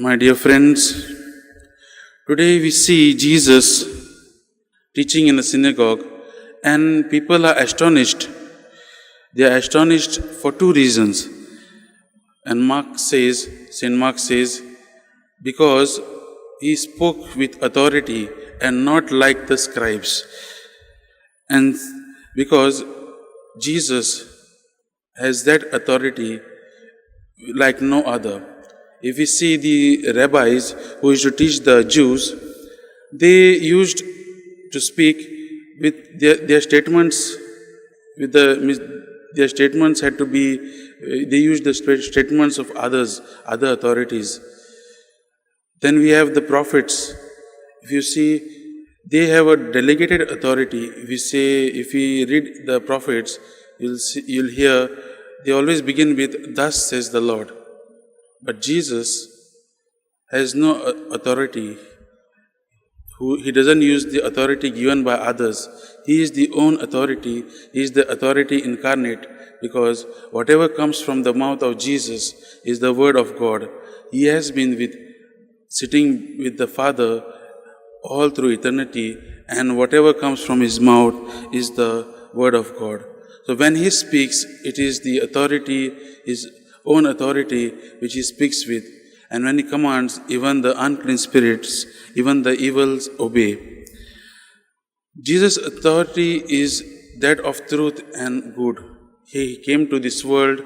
My dear friends, today we see Jesus teaching in the synagogue and people are astonished. They are astonished for two reasons. And St. Mark says, because he spoke with authority and not like the scribes. And because Jesus has that authority like no other. If we see the rabbis who used to teach the Jews, they used to speak with their statements. Their statements had to be. They used the statements of other authorities. Then we have the prophets. If you see, they have a delegated authority. If we read the prophets, you'll hear they always begin with "Thus says the Lord." But Jesus has no authority. He doesn't use the authority given by others. He is the own authority. He is the authority incarnate, because whatever comes from the mouth of Jesus is the word of God. He has been sitting with the Father all through eternity, and whatever comes from his mouth is the word of God. So when he speaks, it is the authority, his own authority, which he speaks with. And when he commands, even the unclean spirits, even the evils obey. Jesus' authority is that of truth and good. He came to this world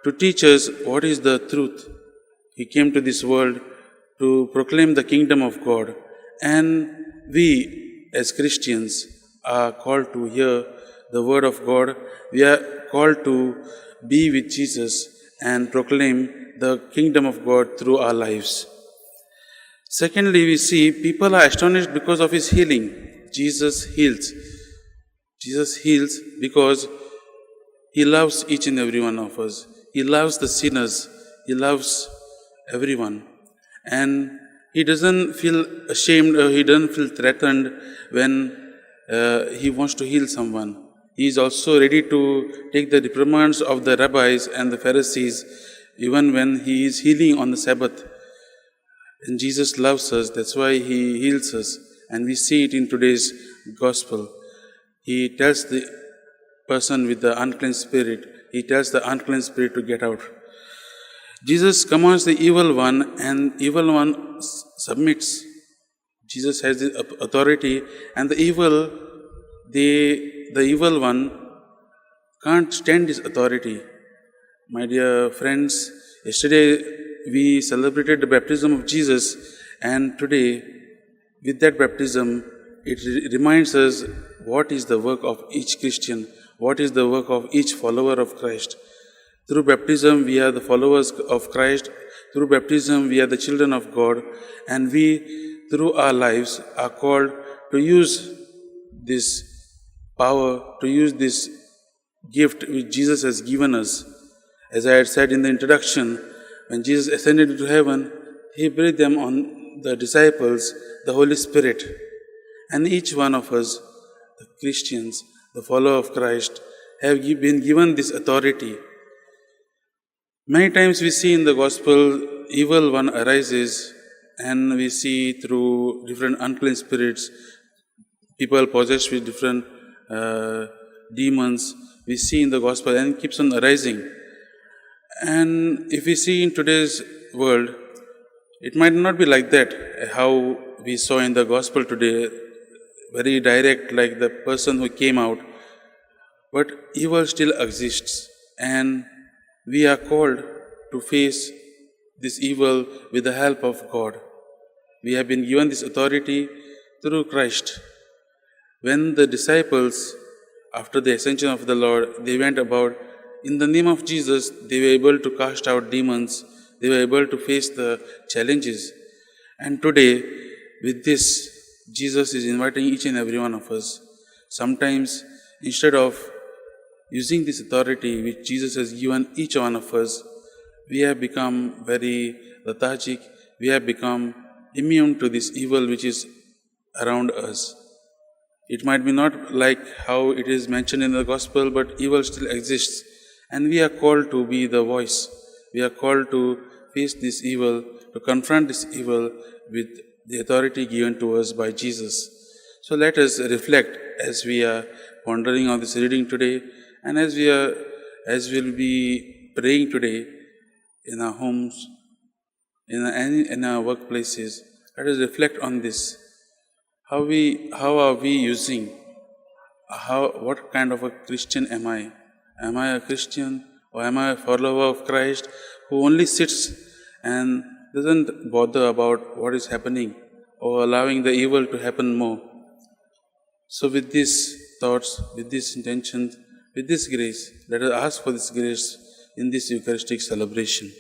to teach us what is the truth. He came to this world to proclaim the kingdom of God. And we, as Christians, are called to hear the word of God. We are called to be with Jesus and proclaim the kingdom of God through our lives. Secondly, we see people are astonished because of his healing. Jesus heals. Jesus heals because he loves each and every one of us. He loves the sinners. He loves everyone. And he doesn't feel ashamed or he doesn't feel threatened when he wants to heal someone. He is also ready to take the reprimands of the rabbis and the Pharisees even when he is healing on the Sabbath. And Jesus loves us, that's why he heals us. And we see it in today's gospel. He tells the person with the unclean spirit, he tells the unclean spirit to get out. Jesus commands the evil one, and evil one submits. Jesus has the authority, and the evil one can't stand his authority. My dear friends, yesterday we celebrated the baptism of Jesus, and today, with that baptism, it reminds us what is the work of each Christian, what is the work of each follower of Christ. Through baptism, we are the followers of Christ. Through baptism, we are the children of God, and we, through our lives, are called to use this power, to use this gift which Jesus has given us. As I had said in the introduction, when Jesus ascended into heaven, he breathed them on the disciples, the Holy Spirit. And each one of us, the Christians, the follower of Christ, have been given this authority. Many times we see in the gospel, evil one arises, and we see through different unclean spirits, people possessed with different demons, we see in the gospel, and it keeps on arising. And if we see in today's world, it might not be like that, how we saw in the gospel today, very direct, like the person who came out. But evil still exists, and we are called to face this evil with the help of God. We have been given this authority through Christ. When the disciples, after the ascension of the Lord, they went about, in the name of Jesus, they were able to cast out demons. They were able to face the challenges. And today, with this, Jesus is inviting each and every one of us. Sometimes, instead of using this authority which Jesus has given each one of us, we have become very lethargic. We have become immune to this evil which is around us. It might be not like how it is mentioned in the gospel, but evil still exists. And we are called to be the voice. We are called to face this evil, to confront this evil with the authority given to us by Jesus. So let us reflect as we are pondering on this reading today, and as we'll be praying today in our homes, in our workplaces. Let us reflect on this. How are we using? What kind of a Christian am I? Am I a Christian, or am I a follower of Christ who only sits and doesn't bother about what is happening, or allowing the evil to happen more? So with these thoughts, with these intentions, with this grace, let us ask for this grace in this Eucharistic celebration.